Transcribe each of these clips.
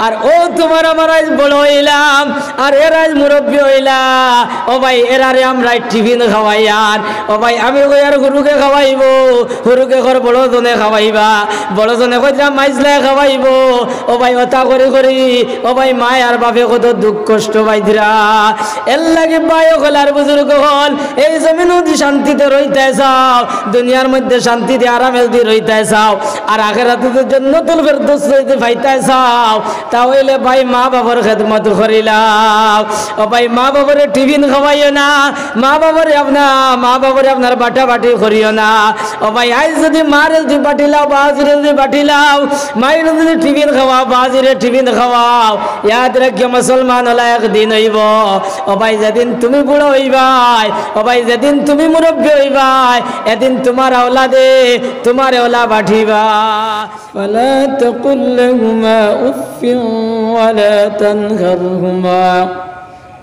আর ও তোমার আমার আজ বড় হইলাম আর এর আজ মুরব্বী হইলা ও ভাই এরারে আমরা টিফিন খাওয়াই আর ও ভাই আমি আর গরুকে খাওয়াইব গরুকে ঘর বড় জনে খাওয়াইবা বড় জনে কইরা মাইজলা খাওয়াইব ও ভাই ওটা করে করি ও ভাই মা আর বাপে কত দুঃখ কষ্ট পাইছিরা এর লাগে ভাই হল আর বুজুর্গ হল এই জমিনও শান্তিতে রইতে চাও দুনিয়ার মধ্যে শান্তিতে আরামে যদি রইতে চাও আর আখিরাতে জান্নাতুল ফেরদৌস হইতে পাইতে চাও তাহলে ভাই মা বাবার খেদমত করিলাম ও ভাই মা বাবারে টিফিন খাওয়াইও না মা বাবারে আপনার বাটা বাটি করিও না ও ভাই আজ যদি মারে যদি বাটিলাও বাজিরে যদি বাটিলাও মায়ের যদি টিফিন খাওয়াও বাজিরে টিফিন খাওয়াও ইয়াদ রাখিও মুসলমান হলা একদিন হইব ও ভাই যেদিন তুমি বুড়ো হইবাই ও ভাই যেদিন তুমি মুরব্বী হইবাই এদিন তোমার আওলাদে তোমার ওলা বাঠিবা فلا تقل لهما أف ولا تنهرهما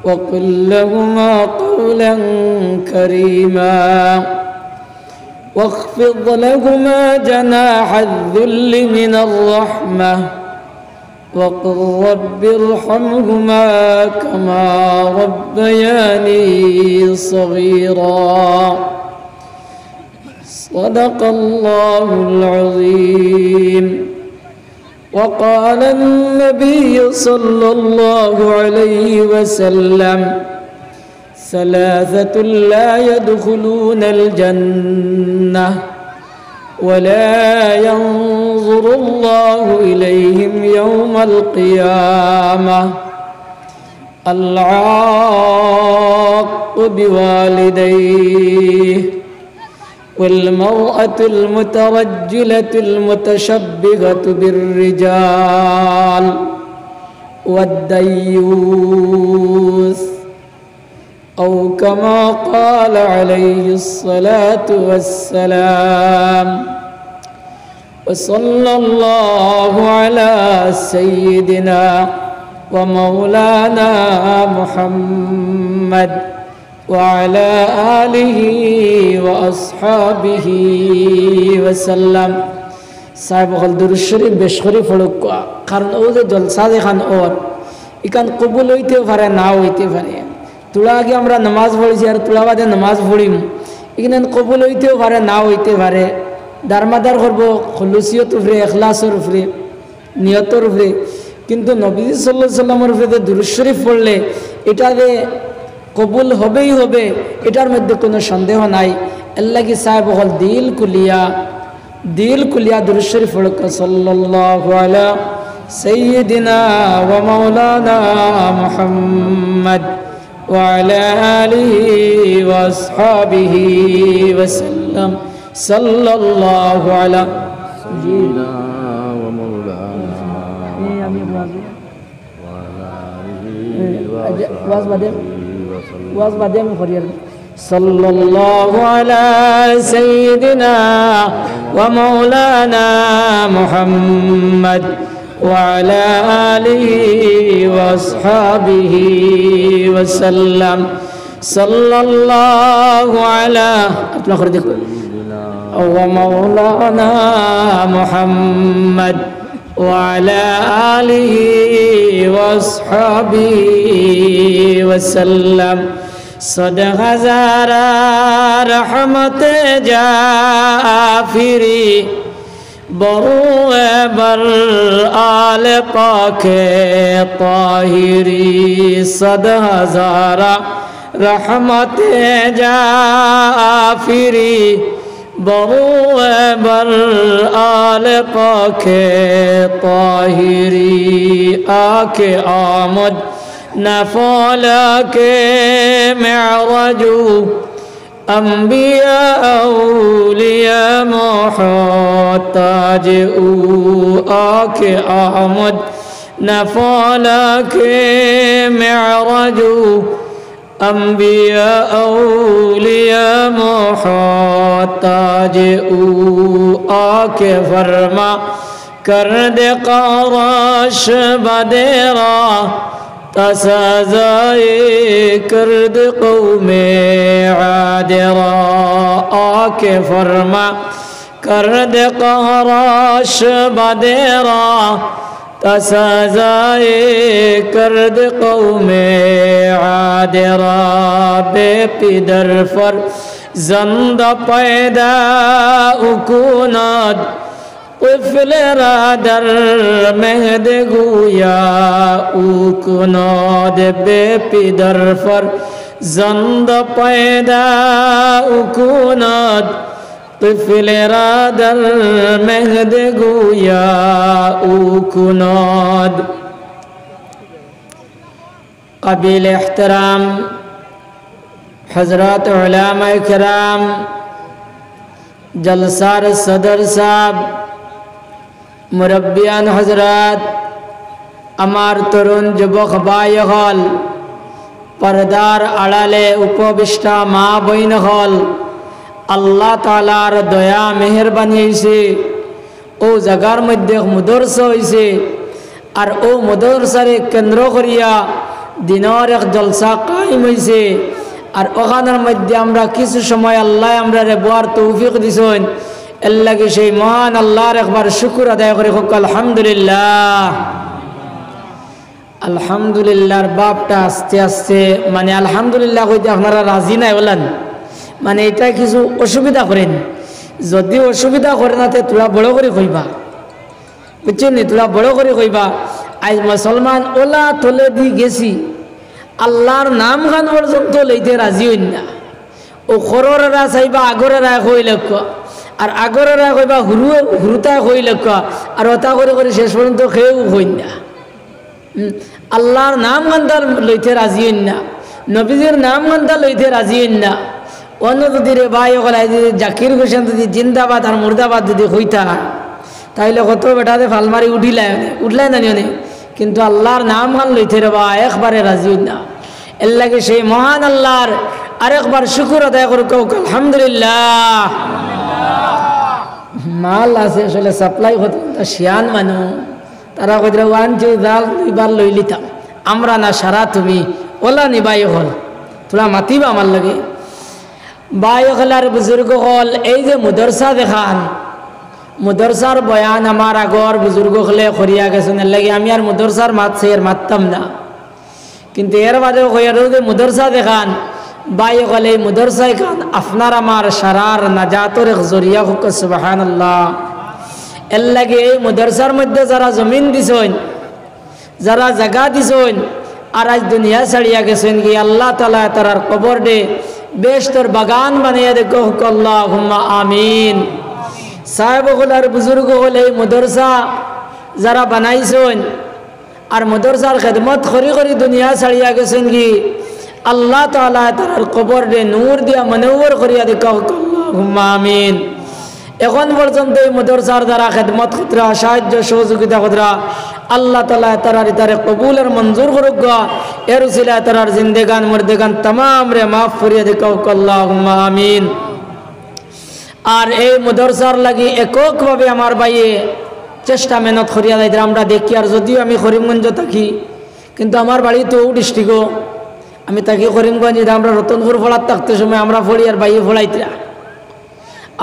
وقل لهما قولا كريما واخفض لهما جناح الذل من الرحمة وقل رب ارحمهما كما ربياني صغيرا صدق الله العظيم. وقال النبي صلى الله عليه وسلم ثلاثة لا يدخلون الجنة ولا ينظر الله إليهم يوم القيامة العاق بوالديه والمرأة المترجلة المتشبهة بالرجال والديوث أو كما قال عليه الصلاة والسلام. وصلى الله على سيدنا ومولانا محمد وعلى آله وأصحابه وسلم. সাহেব হল দুরূদ শরীফ বেশ করে পড়ুক, কারণ ও যে জলসা দেখান ওর এখান কবুল হইতে পারে না হইতে পারে। তোলা আগে আমরা নামাজ পড়েছি আর তোলা বাদে নামাজ পড়িম, এখানে কবুল হইতেও পারে না হইতে পারে। দারমাদার করবো খুলুসিয়ত উপরে, এখলাসের উপরে, নিয়তর উপরে। কিন্তু নবী সাল্লাল্লাহু আলাইহি সাল্লামের উপরে দুরূদ শরীফ পড়লে এটা যে কবুল হবেই হবে, এটার মধ্যে কোনো সন্দেহ নাই। আল্লাহ কি সাহেব হল দিল কুলিয়া দুরূদ শরীফ পড়ক। সাল্লাল্লাহু আলা সাইয়্যিদিনা ওয়া মাওলানা মুহাম্মদ ওয়া আলা আলিহি ওয়া আসহাবিহি ওয়া সাল্লাম। সাল্লাল্লাহু আলা সাইয়্যিদিনা ওয়া মাওলানা ওয়াজ বাদে আমি করি। সাল্লাল্লাহু আলা সাইয়্যিদিনা ওয়া মাওলানা মুহাম্মদ ওয়া আলা আলিহি ওয়া আসহাবিহি ওয়া সাল্লাম। সাল্লাল্লাহু আলা আপনারা করে দেখুন ওয়া মাওলানা মুহাম্মদ وعلى آله وأصحابه وسلم. صدق زارا رحمت جافری برو بر آل پاک طاہری. صدق زارا رحمت جافری برو بر آل پاک طاہری. آکے آمد نفالک معرجو انبیاء اولیاء محتاج او. آکے آمد نفالک معرجو انبیاء اولیاء محتاج او. آکے فرما کر دے قارش بدیرا تسازائے کرد قوم عادرا. آکے فرما کر دے قارش بدیرا तसज़ाए कर्द कौमे आदरा बेपिदर फर जंद पैदा उकुनद طفل رادر مهد گویا उकुनद बेपिदर फर जंद पैदा उकुनद طفل رادر مهد گویا उकुनद قابل احترام हजरत उलमा किराम जलसार सदर साहब मुरब्बियान हजरत আমার তরুণ যুবক ভাই হল পর্দার আড়ালে উপবিষ্টা মা বইন হল আল্লাহ তাআলার দয়া মেহেরবানি হইছে ও জায়গার মধ্যে মুদরসা হইছে আর ও মুদরসারে কেন্দ্র করিয়া দিনের এক জলসা কায়েম হইছে আর ওখানের মধ্যে আমরা কিছু সময় আল্লাহ আমরা রেবার তৌফিক দিছেন এর লাগি সেই মহান আল্লাহর একবার শুকর আদায় করে হোক আলহামদুলিল্লাহ। আলহামদুলিল্লাহর বাপটা আস্তে আস্তে মানে আলহামদুলিল্লাহ কইতে আপনারা রাজি নাই বলেন, মানে এটা কিছু অসুবিধা করেন, যদি অসুবিধা করে না তে তোরা বড় করে কইবা, বুঝছেন নি, তোরা বড় করে কইবা। আজ মুসলমান ওলা তলে দি গেছি আল্লাহর নাম গান পর্যন্ত লইতে রাজি হইন না। ও খররেরা চাইবা আগরেরা কই লক্ষ, আর আগরেরা কইবা হুরুতা কই লক্ষ, আর ওটা করে করে শেষ পর্যন্ত খেয়েও হইন না। আল্লাহর নাম গান্তা লইতে রাজি হইন না, নবীজির নাম গান্তা লইতে রাজি হইন না। অন্য যদি রে ভাই ওগুলা যদি জাকির হোসেন যদি জিন্দাবাদ আর মুর্দাবাদ যদি হইতা তাইলে কত বেটাতে ফালমারি উঠলাই না নিয়নে, কিন্তু আল্লাহর নাম গান লইতে রে বা একবারে রাজি হইন না। এর লাগে সেই মহান আল্লাহর আরেকবার শুকর আদায় করুক আলহামদুলিল্লাহ। মাল আছে আসলে সাপ্লাই হতো শিয়ান মানুষ, তারা কইরা ওয়ান যে জাল দুইবার লই লিতাম আমরা না সারা তুমি ওলা নিবাই হল তোরা মাতিবা আমার লাগে। বাই হলার বুজুর্গ হল এই যে মুদরসা দেখান, মুদরসার বয়ান আমার আগর বুজুর্গ হলে করিয়া গেছেন, এর লাগে আমি আর মুদরসার মাতছে এর মাততাম না, কিন্তু এর বাদেও কইয়ারও যে মুদরসা দেখান বাই হলে মুদরসাই খান আপনার আমার সারার নাজাতর এক জরিয়া হোক সুবহানাল্লাহ। এর লাগে এই মুদরসার মধ্যে যারা জমিন দিছেন, যারা জায়গা দিছেন আর আজ দুনিয়া ছাড়িয়া গেছেন কি আল্লাহ তাআলা তারার কবর দে বেশতর বাগান বানিয়ে দে হোক আল্লাহুম্মা আমিন। সাহেব হল আর বুজুর্গ হল এই মুদরসা যারা বানাইছেন আর মুদরসার খেদমত করি করি দুনিয়া ছাড়িয়া গেছেন কি আল্লাহ তাআলা তারার কবর দে নূর দিয়া মনোবর করিয়া দে হোক আল্লাহুম্মা আমিন। এখন পর্যন্ত এই মুদরসার দ্বারা খেদমত খুদরা সাহায্য সহযোগিতা খুদরা আল্লাহ তাআলা তারার তারে কবুলের মঞ্জুর করুক, এর উসিলায় তারার জিন্দেগান মুর্দেগান तमाम রে মাফ করিয়া দে হোক আল্লাহুম্মা আমিন। আর এই মুদরসার লাগি এককভাবে আমার ভাইয়ে চেষ্টা মেহনত করিয়া যাইতে আমরা দেখি। আর যদিও আমি করিমগঞ্জ থাকি কিন্তু আমার বাড়ি তো ডিস্ট্রিক্টও, আমি থাকি করিমগঞ্জ, আমরা রতনপুর ফোড়ার থাকতে সময় আমরা ফড়ি আর বাইয়ে ফোড়াইতরা।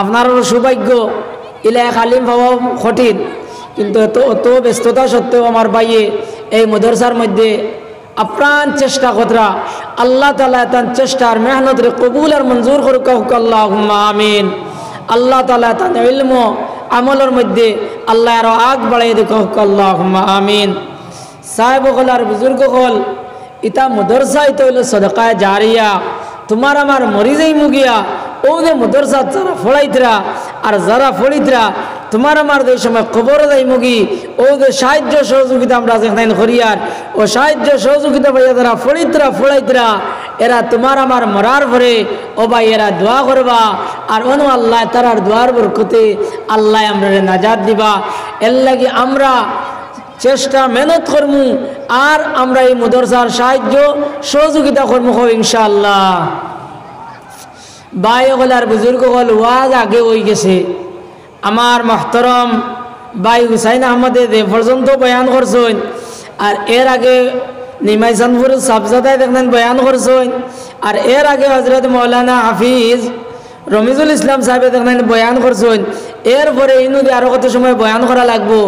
আপনারও সৌভাগ্য এলাকা আলিম পাওয়া কঠিন, কিন্তু অত ব্যস্ততা সত্ত্বেও আমার ভাইয়ে এই মুদরসার মধ্যে আপ্রাণ চেষ্টা কতরা আল্লাহ তাআলা তার চেষ্টার মেহনত রে কবুল আর মঞ্জুর করুক আল্লাহুম্মা আমিন। আল্লাহ তাআলা তার ইলম আমলের মধ্যে আল্লাহ আরো আগ বাড়াই দিক আল্লাহুম্মা আমিন। সাহেব হল আর বুজুর্গ হল ইতা মুদরসা ইতা হইল সদকা জারিয়া, তোমার আমার মরি যাই মুগিয়া ও যে মুদরসা যারা ফড়াইতরা আর যারা ফড়িতরা তোমার আমার যে সময় খবর যাই মুগি ও যে সাহায্য সহযোগিতা আমরা যেখানে করিয়ার ও সাহায্য সহযোগিতা পাইয়া যারা ফড়িতরা ফড়াইতরা এরা তোমার আমার মরার পরে ও ভাই এরা দোয়া করবা আর অনু আল্লাহ তারার দোয়ার বরকতে আল্লাহ আমরা নাজাত দিবা। এর লাগি আমরা চেষ্টা মেহনত করমু আর আমরা এই মুদরসার সাহায্য সহযোগিতা করমু ইনশাআল্লাহ। ভাই হল আর বুজুর্গ হল ওয়াজ আগে হয়ে গেছে, আমার মহতরম ভাই হুসাইন আহমদে যে পর্যন্ত বয়ান করছেন আর এর আগে নিমাই চাঁদপুর সাবজাদায় দেখলেন বয়ান করছেন আর এর আগে হজরত মৌলানা হাফিজ রমিজুল ইসলাম সাহেবে দেখলেন বয়ান করছেন। এরপরে ইনুদি আরও কত সময় বয়ান করা লাগবো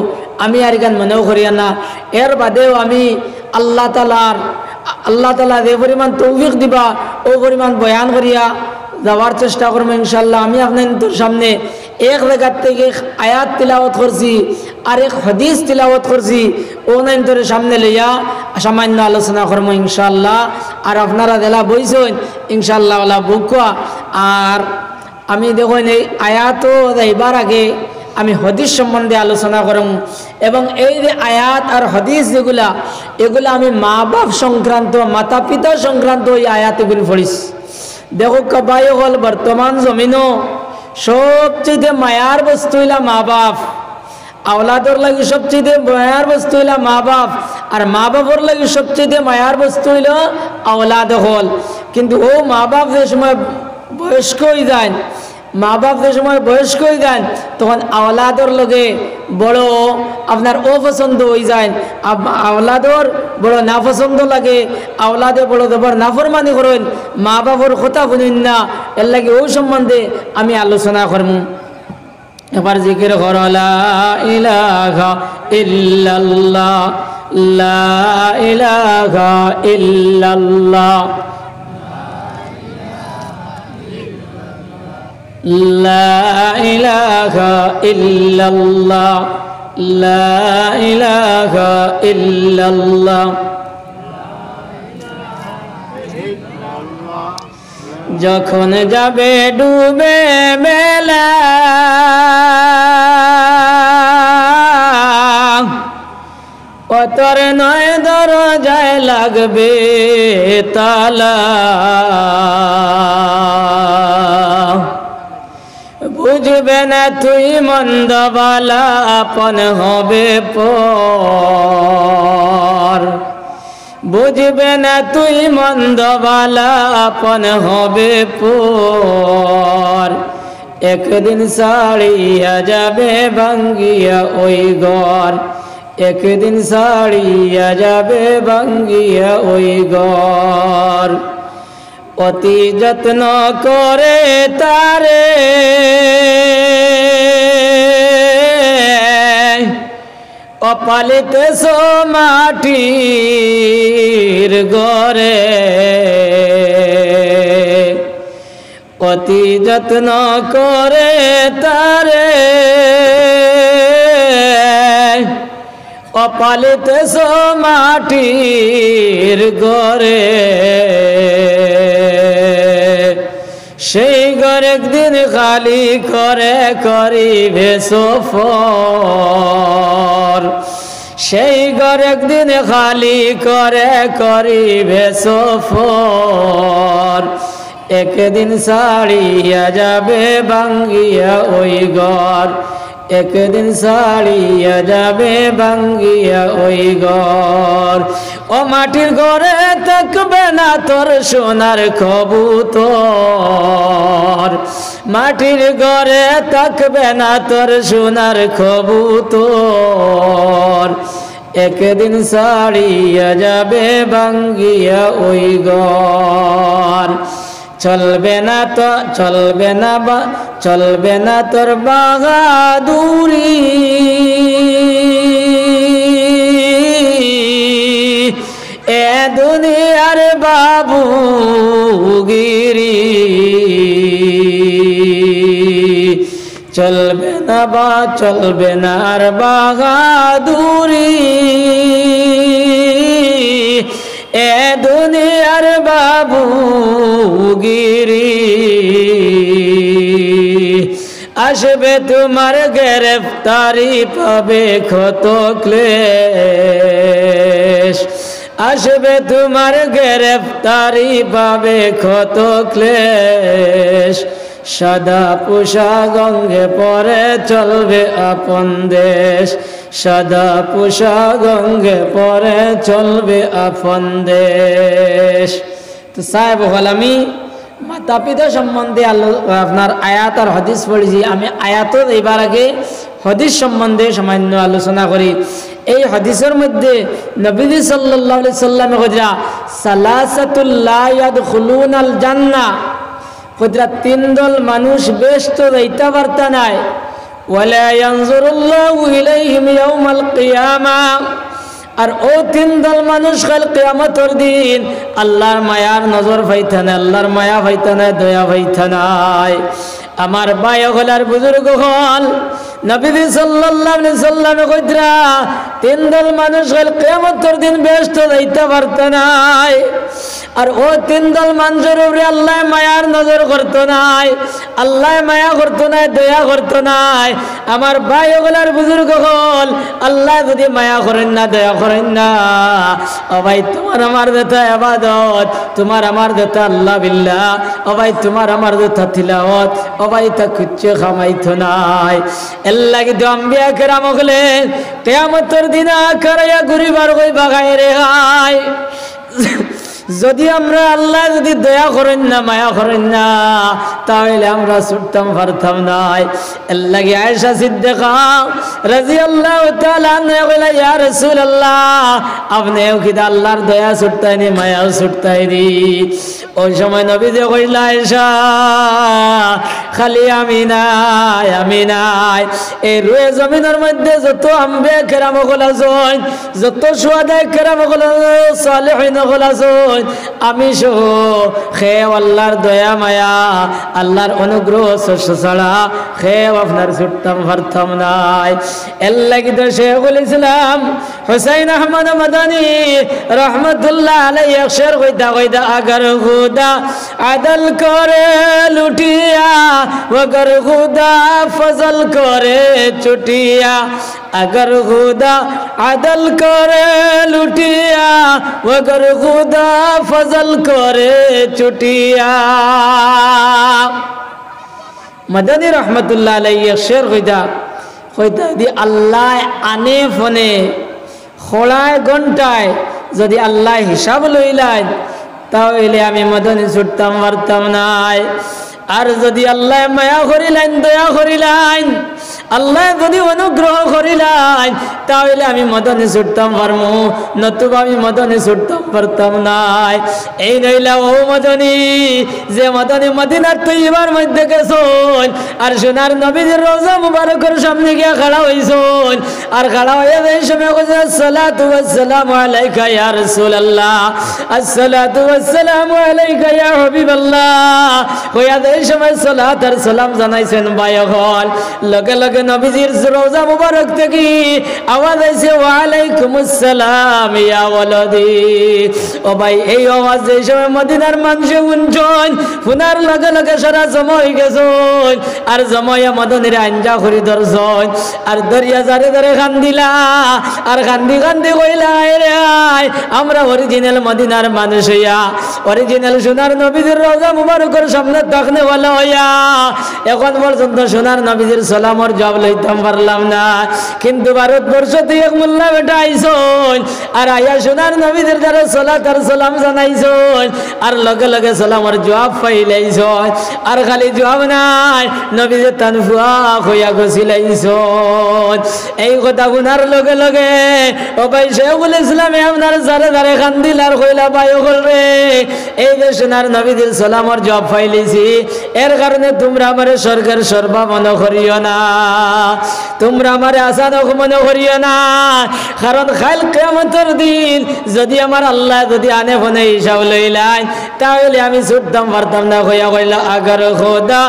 আমি আর গান মনেও করিয়া না। এর বাদেও আমি আল্লাহ তালা যে পরিমাণ তৌফিক দিবা ও পরিমাণ বয়ান করিয়া যাওয়ার চেষ্টা করবো ইনশাল্লাহ। আমি আপনাদের সামনে এক জায়গার থেকে আয়াত তিলাওয়াত করছি আর এক হাদিস তিলাওয়াত করছি, ও নাইন্তরের সামনে লইয়া সামান্য আলোচনা করবো ইনশাল্লাহ। আর আপনারা জেলা বইছেন ইনশাল্লাহ ওলা বুকুয়া। আর আমি দেখুন এই আয়াতও যাইবার আগে আমি হাদিস সম্বন্ধে আলোচনা করম, এবং এই যে আয়াত আর হাদিস যেগুলা এগুলা আমি মা বাপ সংক্রান্ত, মাতা পিতা সংক্রান্ত এই আয়াত এগুলি পড়িস। দেখো কবাই হল বর্তমান জমিনও সবচেয়ে মায়ার বস্তু হইলা মা বাপ। আওলাদর লাগি সবচেয়ে মায়ার বস্তু হইলা মা বাপ, আর মা বাপর লাগি সবচেয়ে মায়ার বস্তু হইল আওলাদ হল। কিন্তু ও মা বাপ যে সময় বয়স্ক হয়ে যায়, মা বাপ যে সময় বয়স্ক হয়ে যান তখন আওলাদর লগে বড় আপনার অপছন্দ হয়ে যায়, আওলাদর বড় নাপছন্দ লাগে, আওলাদে বড় জবর নাফরমানি করেন, মা বাপর কথা শুনেন না। এর লাগে ওই সম্বন্ধে আমি আলোচনা করব। এবার জিকির কর লা ইলাহা ইল্লাল্লাহ, লা ইলাহা ইল্লাল্লাহ, লা ইলাহা ইল্লাল্লাহ, লা ইলাহা ইল্লাল্লাহ। যখন যাবে ডুবে বেলা, ও তোর নয় দরজায় লাগবে তালা, বুঝবে না তুই মন্দবালা আপন হবে পর, বুঝবে না তুই মন্দবালা আপন হবে পর, একদিন ছাড়িয়া যাবে ভাঙ্গিয়া ওই ঘর, একদিন ছাড়িয়া যাবে ভাঙ্গিয়া ওই ঘর। অতি যত্ন করে তারে অপালিত মাটির ঘরে, অতি যত্ন করে তারে অপালিত মাটির ঘরে, সেই ঘর একদিন খালি করে করিবে সফর, সেই ঘর একদিন খালি করে করিবে সফর, একদিন ছাড়িয়া যাবে ভাঙ্গিয়া ওই ঘর, একদিন ছাড়িয়া যাবে ভাঙ্গিয়া ওই ঘর। ও মাটির ঘরে থাকবে না তোর সোনার কবুতর, মাটির ঘরে থাকবে না তোর সোনার কবুতর, একদিন ছাড়িয়া যাবে ভাঙ্গিয়া ওই ঘর। চলবে না তো চলবে না বা চলবে না তোর বাহাদুরি, এ দুনিয়ার বাবুগিরি, চলবে না বা চলবে না আর বাহাদুরি, এ দুনিয়ার বাবুগিরি। আসবে তোমার গ্রেফতারি পাবে কত ক্লেশ, আসবে তোমার গ্রেফতারি পাবে কত ক্লেশ, সাদা পোশাক অঙ্গে পরে চলবে আপন দেশ, সাদা পোশাক অঙ্গে পরে চলবে আপন দেশ। তো সাহেব হল আমি মাতা পিতা সম্বন্ধে আপনার আয়াত আর হাদিস পড়েছি। আমি আয়াতও এইবার আগে হাদিস সম্বন্ধে সামান্য আলোচনা করি। এই হাদিসের মধ্যে নবী সাল্লাল্লাহু আলাইহি সাল্লামে কইরা সালাসাতুল লা ইয়াদখুলুনাল জান্নাহ, কইরা তিন দল মানুষ বেশ তো যাইতে পারতা নাই। ওয়ালা ইয়ানজুরুল্লাহু ইলাইহিম ইয়াউমাল কিয়ামা। আর ও তিন দল মানুষ কাল কিয়ামতের দিন আল্লাহর মায়ার নজর পাইতা না, আল্লাহর মায়া পাইতা না, দয়া পাইতা নাই। আমার ভাই হলার বুজুর্গ হল নবী সাল্লাল্লাহু আলাইহি সাল্লামে কইতরা তিন দল মানুষ কাল কিয়ামতের দিন বেহেশত যাইতে পারত নাই। আর ও তিন দল মানুষের উপরে আল্লাহ মায়ার নজর করতো নাই, আল্লাহ মায়া করতো নাই, দয়া করতো নাই। আমার ভাই ওগুলার বুজুর্গ হল আল্লাহ যদি মায়া করেন না, দয়া করেন না, ও ভাই তোমার আমার দেতা ইবাদত, তোমার আমার দেতা আল্লাহ বিল্লাহ, ও ভাই তোমার আমার দেতা তিলাওয়াত, ও ভাই তা কিচ্ছু খামাইতো নাই। এর লাগি তো আম্বিয়া কেরাম হলে কিয়ামতের দিন আখারায়া ঘুরিবার কই বাগায় রে হাই। যদি আমরা আল্লাহ যদি দয়া করেন না, মায়া করেন না, তাহলে আমরা ছুটতাম পারতাম নাই। এর লাগি আয়েশা সিদ্দিকা রাদিয়াল্লাহু তাআলা আনহা কইলা ইয়া রাসূলুল্লাহ আপনিও কি আল্লাহর দয়া ছুটতাইনি, মায়া ছুটতাইনি? ওই সময় নবী যে কইলা আয়েশা খালি আমি নাই, আমি নাই। এই রুয়ে জমিনের মধ্যে যত আম্বিয়া কেরাম হল আছেন, যত শুহাদা কেরাম হল, সালেহিন হল আছেন, আমি সহ খেয়ে আল্লাহর দয়া মায়া আল্লাহর অনুগ্রহ ছাড়া খেয়ে আপনার ছুটতাম পারতাম নাই। এর লাগি তো শেখুল ইসলাম হুসাইন আহমদ মাদানী রহমতুল্লাহ আলাইহি এক শের কইতা কইতা আগার খুদা আদল করে লুটিয়া, वगर खुदा फजल करे चुटिया, अगर खुदा आदल करे लुटिया, वगर खुदा फजल करे चुटिया। मदनी रहमतुल्लाह अलैहि शेर कइता কইতা দি আল্লাহ আনে ফোনে খোলায় ঘন্টায় যদি আল্লাহ হিসাব লইলেন তাহলে আমি মদনী ছুটতাম পারতাম নাই। আর যদি আল্লাহ মায়া করিলেন, দয়া করিলেন, আল্লাহ যদি অনুগ্রহ করিলেন তাহলে আমি মদনে ছুটতাম পারমু, নতুবা আমি মদনে ছুটতাম পারতাম নাই। এই নইলা ও মদনী যে মদনী মদিনার তৈবার মধ্যে গেছন আর সোনার নবীর রওজা মুবারকের সামনে গিয়া খাড়া হইছন। আর খাড়া হইয়া এই সময় কইছে আসসালাতু ওয়াসসালামু আলাইকা ইয়া রাসূলুল্লাহ, আসসালাতু ওয়াসসালামু আলাইকা ইয়া হাবিবাল্লাহ। কইয়া এই সময় সালাত আর সালাম জানাইছেন বায়গল। লগে লগে নবীজির রওজা মুবারক থেকে আওয়াজ আইছে ওয়া আলাইকুমুস সালাম ইয়া ওয়ালাদি। ও ভাই এই আওয়াজ এই সময় মদিনার মানুষ শুনছেন, শোনার লগে লগে সারা জমা হয়ে গেছেন। আর জমাইয়া মদনের আঞ্জা করি ধরছেন আর দরিয়া জারে ধরে কান্দিলা আর কান্দি কান্দি কইলা রে আমরা অরিজিনাল মদিনার মানুষ হইয়া অরিজিনাল সোনার নবীজির রওজা মুবারকের সামনে তাকনে ওয়ালা হইয়া এখন পর্যন্ত সোনার নবীজির সালামর জবাব লইতাম পারলাম না। কিন্তু ভারতবর্ষ থেকে এক মোল্লা বেটা আইছন আর আইয়া সোনার নবীজির দ্বারা সালাত আর সালাম জানাইছন আর লগে লগে সালামর জবাব পাইলাইছন। আর খালি জবাব নাই, নবীজির তানফুয়া হইয়া গছিলাইছন। এই কথা শুনার লগে লগে ও ভাই শেখুল ইসলামে আপনার জারে জারে কান্দিল আর কইলা ভাই হল রে এই যে সোনার নবীজির সালামর জবাব পাইলিছি, এর কারণে তোমরা আমারে স্বর্গের সর্বা মনে করিও না, তোমরা আমারে আসানক মনে করিও না। কারণ কাল কিয়ামতের দিন যদি আমার আল্লাহ যদি আনে ফোনে হিসাব লইলেন তাহলে আমি ছুটতাম পারতাম না। কইয়া কইলা আগর খোদা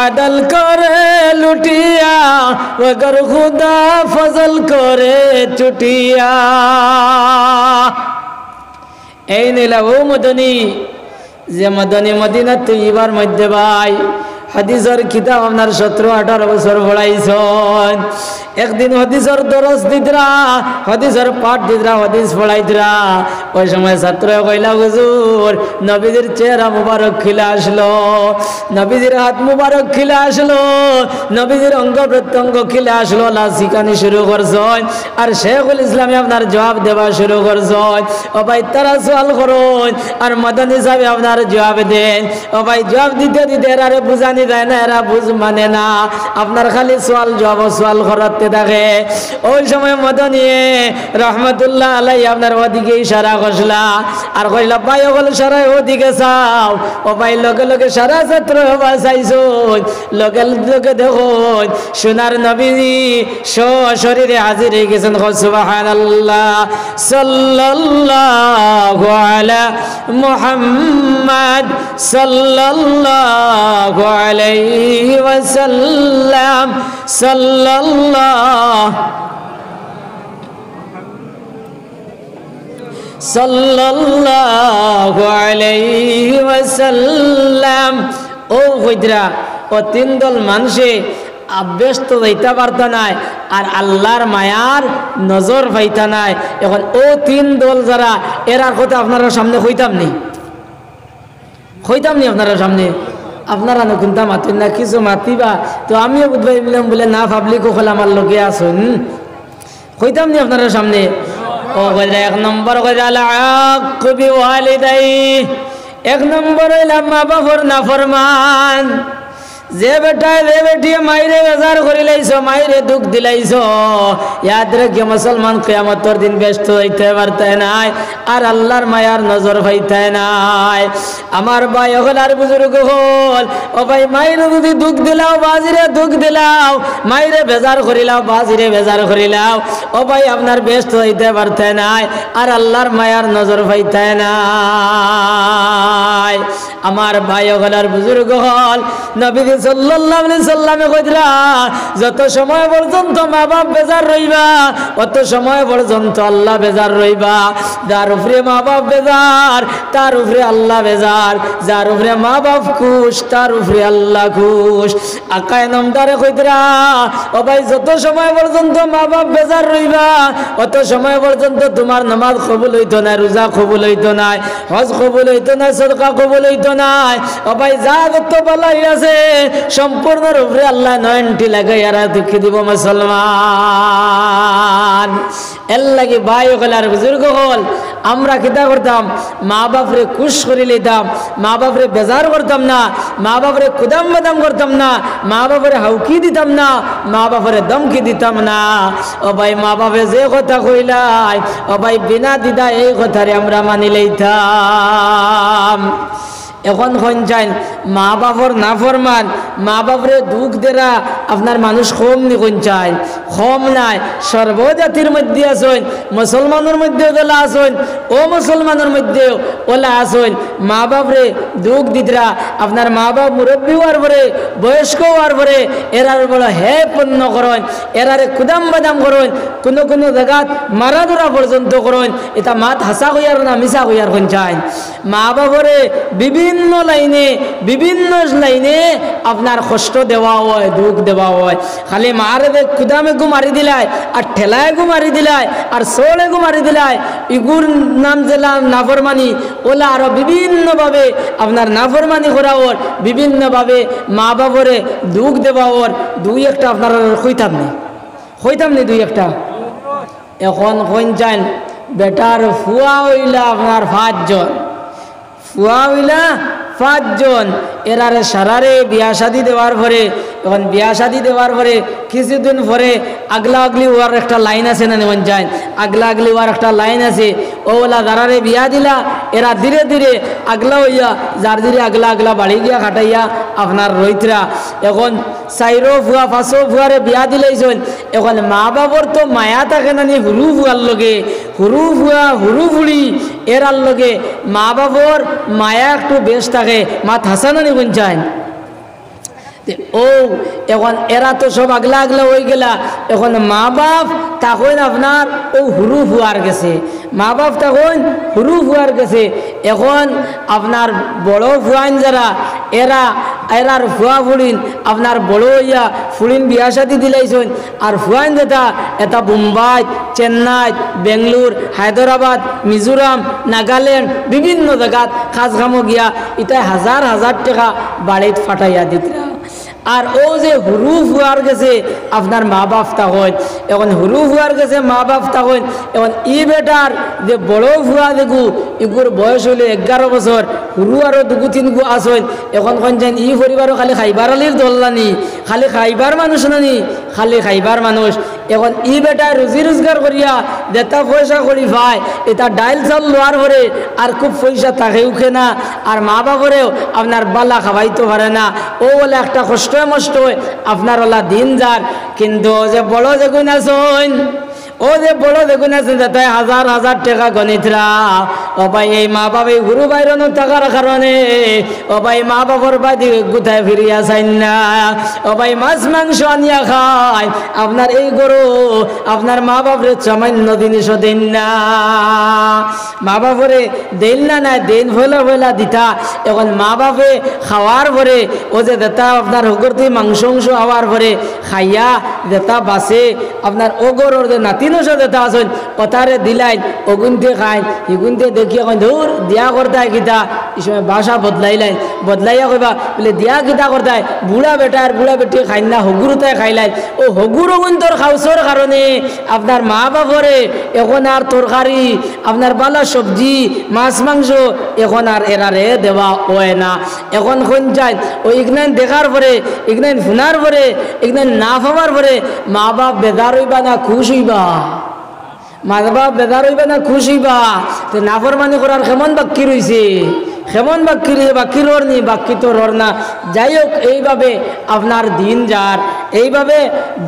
আদল করে লুটিয়া, আগর খুদা ফজল করে চুটিয়া। এই নিলা ও মদনী যে মদনী মদিনা তৈবার মধ্যে ভাই হাদিসের কিতাব আপনার 17-18 বছর পড়াইছেন। একদিন হাদিসের দরস দিতরা, হাদিসের পাঠ দিতরা, হাদিস পড়াইতরা। ওই সময় ছাত্র কইলা হুজুর নবীজির চেহারা মুবারক খিলা আসলো, নবীজির হাত মুবারক খিলা আসলো, নবীজির অঙ্গ প্রত্যঙ্গ খিলা আসলো। লাসিকানি শুরু করছেন আর শেখুল ইসলামে আপনার জবাব দেওয়া শুরু করছেন। ও ভাই তারা সওয়াল করুন আর মদনী সাহেব আপনার জবাব দেন। ও ভাই জবাব দিতে দিতে এরারে বুঝানি যায় না, এরা বুঝ মানে না, আপনার খালি সোয়াল জবাব সোয়াল করতে থাকে। ওই সময় মদনী রহমতুল্লাহ আলাইহি আপনার ওদিকে ইশারা কষলা আর কইলা ভাই ওগুলো সারা ওদিকে চাও ও ভাই লগে লগে সারা ছাত্র হবা চাইছো লগে লগে দেখো সোনার নবীজি সশরীরে হাজির হয়ে গেছেন সুবহানাল্লাহ সাল্লাল্লাহু আলা মুহাম্মদ সাল্লাল্লাহু আলাইহি ওয়াসাল্লাম সাল্লাল্লাহু আলাইহি ওয়াসাল্লাম। ও হইদরা ও তিন দল মানুষে ব্যস্ত যাইতে পারত নাই আর আল্লাহর মায়ার নজর পাইতা নাই। এখন ও তিন দল যারা এরার কথা আপনারা সামনে হইতাম নি আপনারা সামনে আপনারা নকুনটা মাতিন না কিছু মাতিবা তো আমিও বুধবাই বললাম বলে না পাবলিক হল আমার লোকে আসুন হইতাম নি আপনারা সামনে। ও এক নম্বর কবি ওয়ালিদাই এক নম্বর হইলাম মা বাপর নাফরমান। যে বেটায় যে বেটিয়ে মাইরে বেজার করে লাইছো মাইরে দুঃখ দিলাইছো ইয়াদ রেখে মুসলমান কিয়ামতের দিন ব্যস্ত হইতে পারতে নাই আর আল্লাহর মায়ার নজর পাইতে নাই। আমার ভাই হল আর বুজুর্গ হল ও ভাই মাইরে যদি দুঃখ দিলাও বাজিরে দুঃখ দিলাও মাইরে বেজার করিলাও বাজিরে বেজার করিলাও ও ভাই আপনার ব্যস্ত হইতে পারতে নাই আর আল্লাহর মায়ার নজর পাইতে নাই। আমার ভাই হল আর বুজুর্গ হল নবী সাল্লাল্লাহু আলাইহি সাল্লামে কইরা যত সময় পর্যন্ত মা বাপ বেজার রইবা অত সময় পর্যন্ত আল্লাহ বেজার রইবা। যার উপরে মা বাপ বেজার তার উপরে আল্লাহ বেজার, যার উপরে মা বাপ খুশ তার উপরে আল্লাহ খুশ। আকায় নামদারে কইরা ও ভাই যত সময় পর্যন্ত মা বাপ বেজার রইবা অত সময় পর্যন্ত তোমার নামাজ কবুল হইতো না, রোজা কবুল হইতো না, হজ কবুল হইতো না, সদকা কবুল হইতো না। ও ভাই যা যত বালাই আছে সম্পূর্ণ রূপে আল্লাহ 90 লাগাইয়া দুঃখী দিব মুসলমান। এর লাগে ভাই হল আর বুজুর্গ হল আমরা কিতা করতাম মা বাপরে খুশ করে লইতাম, মা বাপরে বেজার করতাম না, মা বাপরে কুদাম বাদাম করতাম না, মা বাপরে হাউকি দিতাম না, মা বাপরে দমকি দিতাম না। ও ভাই মা বাপে যে কথা কইলাই ও ভাই বিনা দিদা এই কথারে আমরা মানি লইতাম। এখন চাই মা বাপর না ফরমান মা বাপরে দুঃখ দেরা আপনার মানুষ কম নি চাই কম নাই সর্বজাতির মধ্যে আসেন মুসলমানের মধ্যে ওলা আসেন ও মুসলমানের মধ্যে ওলা আসেন মা বাপরে দুঃখ দিতরা আপনার মা বাপ মুরব্বী হওয়ার পরে বয়স্ক হওয়ার পরে এরার বড় হে পণ্য করেন এরারে কুদাম বাদাম করেন কোনো কোনো জায়গাত মারা ধরা পর্যন্ত করেন এটা মাত হাসা হইয়ার না মিশা হইয়ার চাই। মা বাপরে বিভিন্ন লাইনে আপনার কষ্ট দেওয়া হয় দুঃখ দেওয়া হয়। খালি মারে কুদামে গু মারি দিলাই আর ঠেলায় গু মারি দিলাই আর সোলে গু মারি দিলাই ইগুর নাম জেলা নাফরমানি ওলা আরো বিভিন্নভাবে আপনার নাফরমানি করা ওর বিভিন্নভাবে মা বাবরে দুঃখ দেওয়া ওর দুই একটা আপনার হইতাম নি দুই একটা। এখন হইন চান বেটার ফুয়া হইলা আপনার 5 জন ফুয়া হইলা 5 জন এরারে সারারে বিয়া শাদি দেওয়ার পরে এখন বিয়া শাদি দেওয়ার পরে কিছুদিন পরে আগলা আগলি হওয়ার একটা লাইন আছে না নেমন যায় আগলা আগলি হওয়ার একটা লাইন আছে ওলা যারারে বিয়া দিলা এরা ধীরে ধীরে আগলা হইয়া যার ধীরে আগলা আগলা বাড়ি গিয়া খাটাইয়া আপনার রইতরা এখন 4 ফুয়া 5 ফুয়ারে বিয়া দিলাইছেন। এখন মা বাবার তো মায়া থাকে না নি হুরু ফুয়ার লগে হুরু ফুয়া হুরু ফুড়ি এরার লগে মা বাবার মায়া একটু বেশ থাকে মাত হাসানা নি চায় ও এখন এরা তো সব আগলা আগলা হয়ে গেলা। এখন মা বাপ তখন আপনার ও হুরু ফুয়ার গেছে মা বাপ তখন হুরু ফুয়ার গেছে। এখন আপনার বড় ফুয়াইন যারা এরার ফুয়া ফুড়িন আপনার বড় হইয়া ফুড়িন বিয়া শাদি দিলাইছেন আর ফুয়াইন যেটা এটা মুম্বাই চেন্নাই বেঙ্গলোর হায়দ্রাবাদ মিজোরাম নাগাল্যান্ড বিভিন্ন জায়গাত খাস খামো গিয়া এটা হাজার হাজার টাকা বাড়িত ফাটাইয়া দিতরা। আর ও যে হুরু ফুয়ার গেছে আপনার মা বাপ তখন এখন হুরু ফুয়ার গেছে মা বাপ তখন এখন ই বেটার যে বড় ফুয়া দেখু ইগুর বয়স হইলে 11 বছর হুরু আরও দুগু তিন গু আসন এখন কোন যান ই পরিবারও খালি খাইবার আলির দল নানি খালি খাইবার মানুষ নানি খালি খাইবার মানুষ এখন ই বেটায় রুজি রোজগার করিয়া যেটা পয়সা করি পায় এটা ডাইল চাল লোয়ার পরে আর খুব পয়সা তাকে উঠে না আর মা বাবারেও আপনার বালা খাওয়াইতে পারে না ও বলে একটা কষ্ট মষ্ট আপনার ওলা দিন যান কিন্তু যে বড় যে গুণ আসন ও যে বড় দেখুন আছে যাতে হাজার হাজার টাকা গণিতরা ও ভাই এই মা বাবা গুরু বাইরনো টাকার কারণে ও ভাই মা বাবার বাদি কোথায় ফিরিয়া চাই না ও ভাই মাছ মাংস আনিয়া খায় আপনার এই গরু আপনার মা বাপরে সামান্য জিনিসও দেন না মা বাপরে দেন না না দেন ভোলা ভোলা দিতা এখন মা বাপে খাওয়ার পরে ও যে দেতা আপনার হগরতি মাংস অংশ হওয়ার পরে খাইয়া দেতা বাসে আপনার ও গরুর যে নাতি দেতা আসেন ওতারে দিলাইন অগুনতে খাইন হিগুনতে দেখিয়া কইন ধর দিয়া করতায় গীতা এই সময় ভাষা বদলাইলাইন বদলাইয়া কইবা বলে দিয়া গীতা করতায় বুড়া বেটা আর বুড়া বেটি খাইন না হগুরুতায় খাইলাইন ও হগুর অগুন্তর খাওসর কারণে আপনার মা বাপরে এখন আর তরকারি আপনার বালা সবজি মাছ মাংস এখন আর এরারে দেওয়া হয় না এখন কোন যায় ও ইগনাইন দেখার পরে ইগনাইন শুনার পরে ইগনাইন না পাওয়ার পরে মা বাপ বেদার হইবা না খুশ হইবা মা বাপ বেদার হইবা না খুশ হইবা তো নাফরমানি করার কেমন বাক্কি রয়েছে কেমন বাক্কি রয়েছে বাক্কি রর নি বাক্কি তো রর না যাই হোক এইভাবে আপনার দিন যার এইভাবে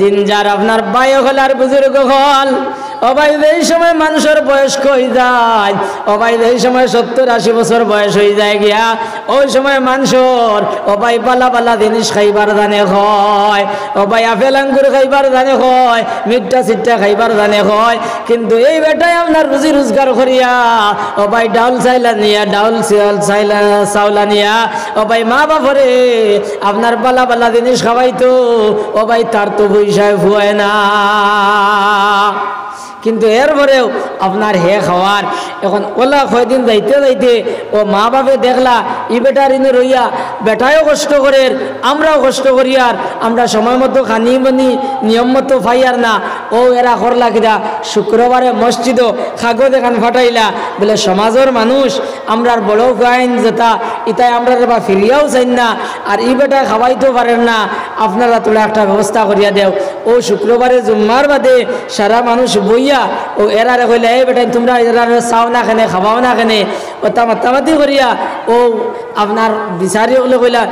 দিন যার আপনার বায়ু হল আর বুজুর্গ হল অবাই এই সময় মানুষের বয়স হয়ে যায় অবাই এই সময় 70-80 বছর বয়স হয়ে যায় গিয়া ওই সময় মানুষের অবাই পালা পালা জিনিস খাইবার জানে হয় অবাই আপেল আঙ্গুর খাইবার জানে হয় মিঠা চিঠা খাইবার জানে হয় কিন্তু এই বেটাই আপনার রুজি রোজগার করিয়া অবাই ডাউল চাইলা নিয়া ডাউল চাউলা নিয়া অবাই মা বাপরে আপনার পালা পালা জিনিস খাওয়াইতো অবাই তার তো পয়সায় ভুয়ায় না কিন্তু এরপরেও আপনার হে খাওয়ার এখন ওলা কয়দিন যাইতে যাইতে ও মা বাপে দেখলা ই বেটার ইনে রইয়া বেটায়ও কষ্ট করে আমরাও কষ্ট করি আর আমরা সময় মতো খানি বানি নিয়ম মতো ফাইয়ার না ও এরা করলা কিনা শুক্রবারে মসজিদও খাগো দেখান ফাটাইলা বলে সমাজের মানুষ আমরার বড় গাইন যেটা ইতাই আমরা বা ফিরিয়াও চাই না আর ই বেটা খাওয়াইতেও পারেন না আপনারা তোলা একটা ব্যবস্থা করিয়া দেও ও শুক্রবারে জুম্মার বাদে সারা মানুষ বইয়া ও এরারে কইলে এই বেটা তোমরা এরারে চাও না কেনে খাবাও না কেনে ও তামাতামাতি করিয়া ও আপনার বিচারি হলে কইলা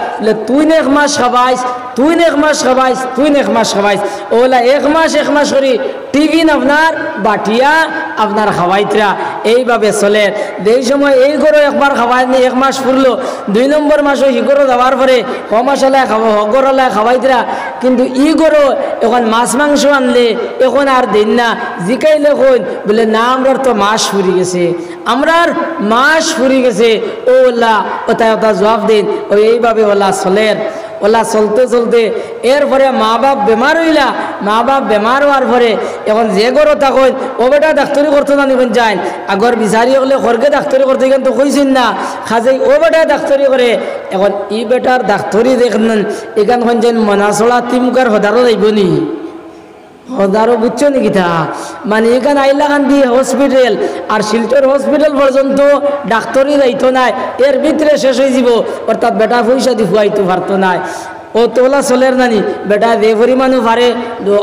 তুই এক মাস খাবাইস তুই এক মাস খাবাইস তুই এক মাস খাবাইস ওলা এক মাস করি টিফিন আপনার বাটিয়া আপনার খাওয়াইতরা এইভাবে চলে এই সময় এই গরু একবার খাওয়াই নি এক মাস ফুরলো 2 নম্বর মাসও ই গরু দেওয়ার পরে কমাসালায় খাবো হগরলায় খাওয়াইতরা কিন্তু ই গরু এখন মাছ মাংস আনলে এখন আর দিন না জিকাইলে কই বলে না আমরার তো মাস ফুরি গেছে আমরার মাস ফুরি গেছে ওলা ওটাই ওটা জবাব দিন ও এইভাবে ওলা চলের ওলা চলতে চলতে এরপরে মা বাপ বেমার হইলা মা বাপ বেমার হওয়ার পরে এখন যে গরো তখন ও বেটা ডাক্তারি করতে না নিবেন যায় আগর বিচারি হলে ঘরকে ডাক্তারি করতে গেন তো কইছেন না খাজে ও বেটা ডাক্তারি করে এখন ই বেটার ডাক্তারি দেখলেন এখান যেন মনাচলা তিমকার হদারও যাইব নি হদারও বুঝছো নাকি তা মানে এখানে আইলাখান দিয়ে হসপিটাল আর শিলচর হসপিটাল পর্যন্ত ডাক্তারি যাইতো না এর ভিতরে শেষ হয়ে যাব অর্থাৎ বেটা পয়সা দিয়ে খুয়াইতে পারতো না ও তোলা চলের নানি বেটা যে পরিমাণও পারে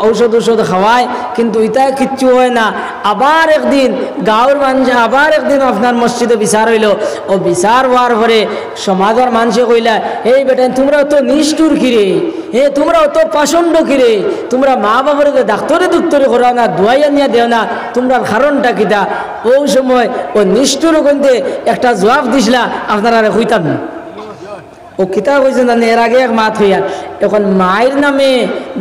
ঔষধ খাওয়ায় কিন্তু ইটা কিচ্ছু হয় না আবার একদিন গাঁর মানুষ আবার একদিন আপনার মসজিদে বিচার হইল ও বিচার হওয়ার পরে সমাজের মানুষে কইলা এই বেটা তোমরা অত নিষ্ঠুর কিরে হে তোমরা অত পাষণ্ড কিরে তোমরা মা বাবার ডাক্তারে দুক্তরে করাও না দোয়াইয়া নিয়ে দেও না তোমরা কারণটা কিটা ওই সময় ও নিষ্ঠুর কইতে একটা জবাব দিছিলা আপনারা কইতাম না ও কিতা কইছে না এর আগে এক মাত হইয়া এখন মায়ের নামে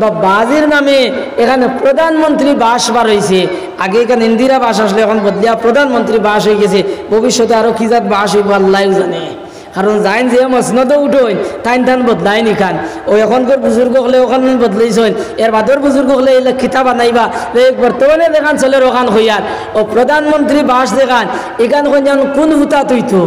বা বাজির নামে এখানে প্রধানমন্ত্রী বাস বার হয়েছে আগে এখানে ইন্দিরা বাস আসলে এখন বদলিয়া প্রধানমন্ত্রী বাস হয়ে গেছে ভবিষ্যতে আরো কি জাত বাস হইব আল্লাহ জানে কারণ যাইন যে মসনদে উঠোই তাইন তান বদলাই নিখান ও এখনকার বুজুর্গ হলে ওখানে বদলাইছেন এর বাদর বুজুর্গ হলে এলে খিতা বানাইবা বর্তমানে দেখান চলে ওখান হইয়ার ও প্রধানমন্ত্রী বাস দেখান এখান যেন কোন হুতা তুইতো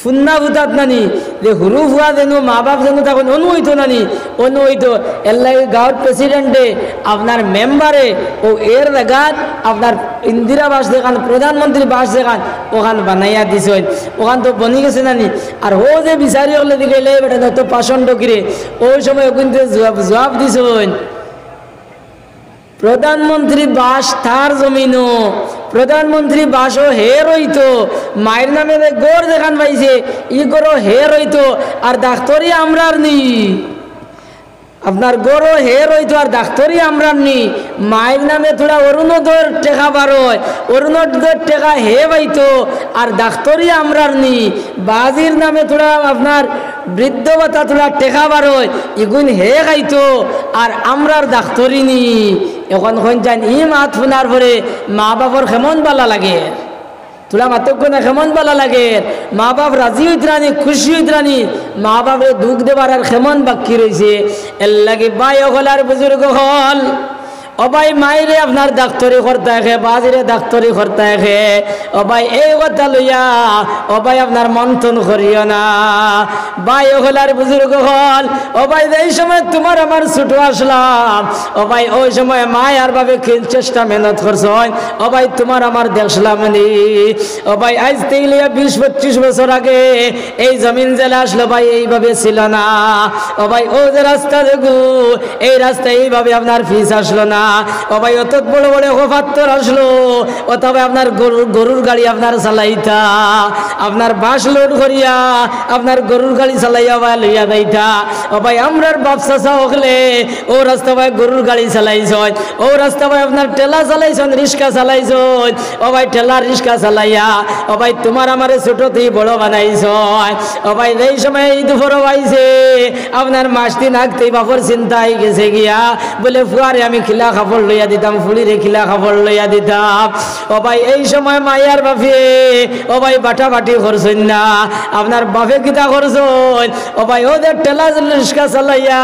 ফুন্না ভূতাত নানি যে হুরু ফুয়া যেন মা বাপ যেন তখন অনু হইতো নানি অনু হইতো এর লাগে গাঁৱৰ প্রেসিডেন্টে আপনার মেম্বারে ও এর জায়গাত আপনার ইন্দিরা বাস দেখান প্রধানমন্ত্রী বাস দেখান ওখান বানাইয়া দিছে ওখান তো বনি গেছে নানি আর ও যে বিচারি হলে দিকে বেটা যত পাষণ্ড কিরে ওই সময় কিন্তু জবাব দিছে প্রধানমন্ত্রী বাস তার জমিনও প্রধানমন্ত্রী বাসও হে রইতো মায়ের নামে গড় দেখান পাইছে ই গড়ও হে রইতো আর ডাক্তারই আমরার নি আপনার গড়ও হে রইতো আর ডাক্তারই আমরার নি মায়ের নামে তোরা অরুণোদয়ের টেকা বারোয় অরুণোদয়ের টেকা হে পাইতো আর ডাক্তারই আমরার নি বাজির নামে তোরা আপনার বৃদ্ধ ভাতা তোরা টেকা বারোয় ইগুন হে খাইতো আর আমরার ডাক্তারই নি এখন যান ই মাত শোনার পরে মা বাপর কেমন বালা লাগে তোলা মাতক না কেমন বালা লাগে মা বাপ রাজি হইতরানি খুশি হইতরানি মা বাপরে দুঃখ দেবার আর কেমন বাকি রয়েছে এর লাগে বাই হলার বুজুর্গ হল অবাই মাইরে আপনার ডাক্তারি করতে খে বাজিরে ডাক্তারি করতে খে অবাই এই কথা লইয়া অবাই আপনার মন্থন করিও না বাই হলার বুজুর্গ হল অবাই এই সময় তোমার আমার ছোট আসলাম অবাই ওই সময় মায়ার ভাবে চেষ্টা মেহনত করছ অবাই তোমার আমার দেখলাম নি অবাই আজ থেকে 20-25 বছর আগে এই জমিন জেলা আসলো ভাই এইভাবে ছিল না অবাই ও যে রাস্তা দেখু এই রাস্তা এইভাবে আপনার ফিস আসলো না অবাই অত বড় বড় পাথর আসলো অথবা আপনার গরুর গাড়ি আপনার চালাইতা আপনার বাস লোড করিয়া আপনার গরুর গাড়ি চালাইয়া বা লইয়া যাইতা অবাই আমরার ব্যবসা হলে ও রাস্তা ভাই গরুর গাড়ি চালাইছ ও রাস্তা ভাই আপনার ঠেলা চালাইছেন রিক্সা চালাইছ অবাই ঠেলা রিক্সা চালাইয়া অবাই তোমার আমারে ছোটতেই বড় বানাইছ অবাই এই সময় ঈদ ফরব আইছে আপনার মাস দিন আগতেই বাপর চিন্তা হয়ে গেছে গিয়া বলে ফুয়ারে আমি খিলা খাবার লইয়া দিতাম ফুলিরে খিলা খাবার লইয়া দিতাম অবাই এই সময় মাইয়ার বাপে অবাই বাটা বাটি করছেন না আপনার বাপে কিতা করছেন অবাই ওদের ঠেলা রিক্সা চালাইয়া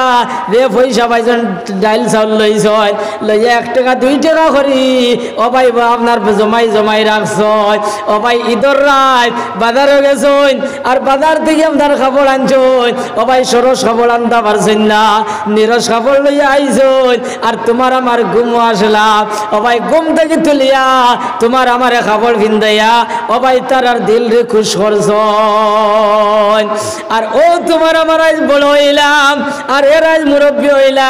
রে পয়সা পাইছেন ডাইল চাউল লইছ লইয়া 1 টাকা 2 টাকা করি অবাই আপনার জমাই জমাই রাখছ অবাই ঈদর রাত বাজারে গেছেন আর বাজার থেকে আপনার খাবার আনছেন অবাই সরস খাবার আনতে পারছেন না নিরস খাবার লইয়া আইছেন আর তোমার আমার ঘুমও আসলাম অবাই ঘুম থেকে তুলিয়া তোমার আমারে খাবার ভিন্দাইয়া অবাই তার আর দিল রে খুশ করছ আর ও তোমার আমার আজ বড় হইলাম আর এর আজ মুরব্বী হইলা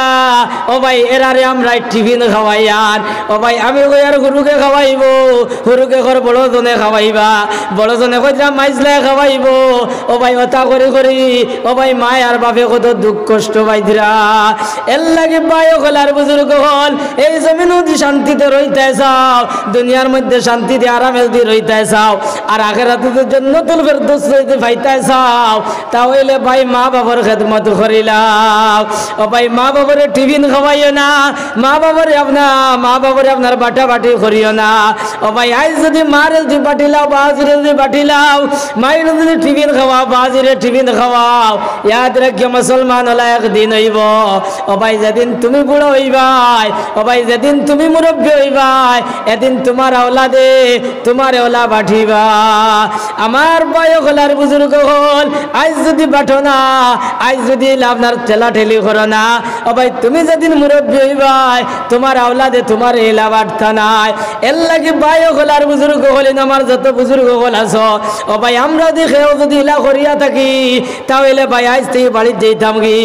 অবাই এরারে আমরা টিফিন খাওয়াইয়ার অবাই আমি আর গরুকে খাওয়াইব গরুকে ঘর বড় জনে খাওয়াইবা বড় জনে কইরা মাইজলা খাওয়াইব অবাই ওটা করে করি অবাই মা আর বাপে কত দুঃখ কষ্ট পাইছিরা এর লাগে বায়ো গলার বুজুর্গ হল এই জমিনও দি শান্তিতে রইতে চাও দুনিয়ার মধ্যে শান্তিতে আরামে দি রইতে চাও আর আখিরাতে জান্নাতুল ফেরদৌস হইতে পাইতে চাও তাহলে ভাই মা বাবার খেদমত করিলাও ও ভাই মা বাবারে টিফিন খাওয়াইও না মা বাবারে আপনার বাটা বাটি করিও না ও ভাই আজ যদি মারে যদি বাটিলাও বাজিরে যদি বাটিলাও মায়ের যদি টিফিন খাওয়াও বাজিরে টিফিন খাওয়াও ইয়াদ রাখিও মুসলমান হলা একদিন হইব ও ভাই যেদিন তুমি বুড়ো হইবাই ও ভাই যেদিন তুমি মুরব্বী হইবাই এদিন তোমার আওলাদে তোমার ওলা বাঠিবা আমার বয়স হলার বুজুর্গ হল আজ যদি বাঠো না আজ যদি আপনার ঠেলা ঠেলি করো না ও ভাই তুমি যেদিন মুরব্বী হইবাই তোমার আওলাদে তোমার এলা বাঠতা নাই এর লাগে বয়স হলার বুজুর্গ হলেন আমার যত বুজুর্গ হল আছো ও ভাই আমরা দেখেও যদি এলা করিয়া থাকি তাহলে ভাই আজ থেকে বাড়িতে যেতাম কি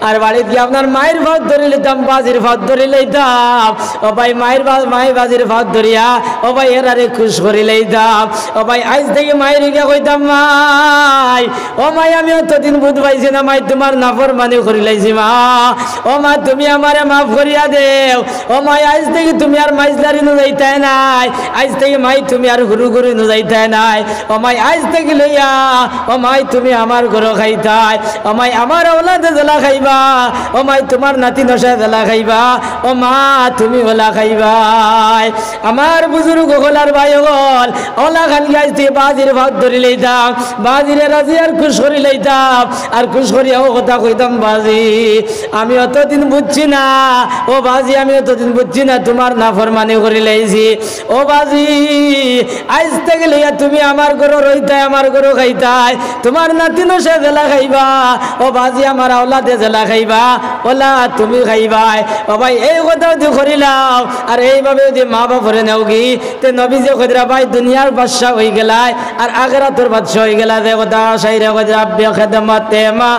আর বাড়িতে গিয়ে আপনার মায়ের ভাত ধরে লইতাম বাজির ভাত ধরে লইতাম ও ভাই মায়ের বাজির ভাত ধরিয়া ও ভাই এরারে খুশ করে লইতাম ও ভাই আজ থেকে মায়ের গিয়া কইতাম মাই ও মাই আমি অতদিন বুঝ পাইছি না মাই তোমার নাফর মানে করি লাইছি মা ও মা তুমি আমারে মাফ করিয়া দেও ও মাই আজ থেকে তুমি আর মাইজলারি নু যাইতাই নাই আজ থেকে মাই তুমি আর গুরু গুরু নু যাইতাই নাই ও মাই আজ থেকে লইয়া ও মাই তুমি আমার ঘর খাইতাই ও মাই আমার ওলাদে জ্বালা খাইবা ও মাই তোমার নাতি নশা জ্বালা খাইবা ও মা তুমি ওলা খাইবাই আমার বুজুর্গ হলার ভাই হল ওলা খান গাইতে বাজির ভাত ধরে লইতাম বাজিরে রাজিয়ার আর খুশ করি লইতাম আর খুশ করিয়াও কথা কইতাম বাজি আমি অতদিন বুঝছি না ও বাজি আমি অতদিন বুঝছি না তোমার নাফরমানি করি লাইছি ও বাজি আজ থেকে লইয়া তুমি আমার ঘরে রইতাই আমার ঘরে খাইতাই তোমার নাতিনও সে জেলা খাইবা ও বাজি আমার আওলাদে জেলা খাইবা ওলা তুমি খাইবাই ও ভাই এই কথা যদি করিলাও আর এইভাবে যদি মা বাপরে নেও কি তে নবী যে কইরা ভাই দুনিয়ার বাদশা হয়ে গেলায় আর আখিরাতের বাদশা হয়ে গেলা যে কথা শাইরে কইরা আব্বে খেদমতে মা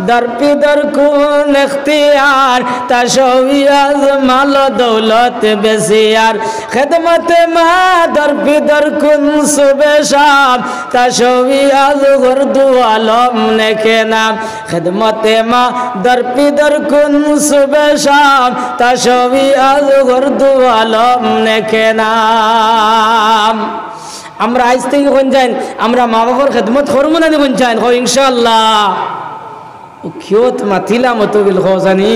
দরপি দর কোন ইখতিয়ার তাশবিয়াজ মাল দৌলত বেসিয়ার খেদমতে মা দরপি দর কোন সুবে শাম তাশবিয়াজ গরদু আলম নেকে নাম খেদমতে মা দরপি দর কোন সুবে শাম তাশবিয়াজ গরদু আলম নেকে নাম আমরা আজ থেকে কোন যাই আমরা মা বাবার খেদমত করবো না কোন যাই ইনশাআল্লাহ ও কিয়ত মাতিলাম অত বিল জানি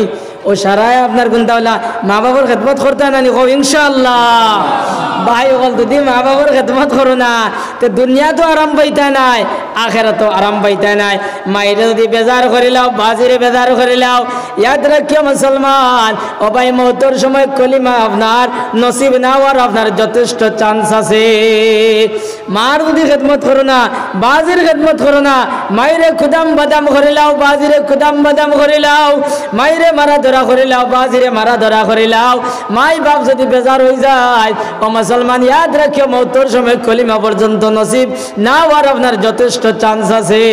ও সারায় আপনার গুন্দাওলা মা বাবার খেদমত করতে নানি কো ইনশাআল্লাহ ভাই বল যদি মা বাবার খেদমত করো না তো দুনিয়া তো আরাম পাইতা নাই আখেরাত আরাম পাইতা নাই মাইরে যদি বেজার করিলাও বাজিরে বেজার করিলাও ইয়াদ রাখিও মুসলমান ও ভাই মওতের সময় কলিমা আপনার নসিব না হওয়ার আপনার যথেষ্ট চান্স আছে মার যদি খেদমত করো না বাজির খেদমত করো না মাইরে খুদাম বাদাম করিলাও বাজিরে খুদাম বাদাম করিলাও মাইরে মারা ধরা করিলাও বাজিরে মারা ধরা করিলাও মাই বাপ যদি বেজার হয়ে যায় ও মুসলমান ইয়াদ রাখিও মওতের সময় কলিমা পর্যন্ত নসিব না হওয়ার আপনার যথেষ্ট চান্স আছে।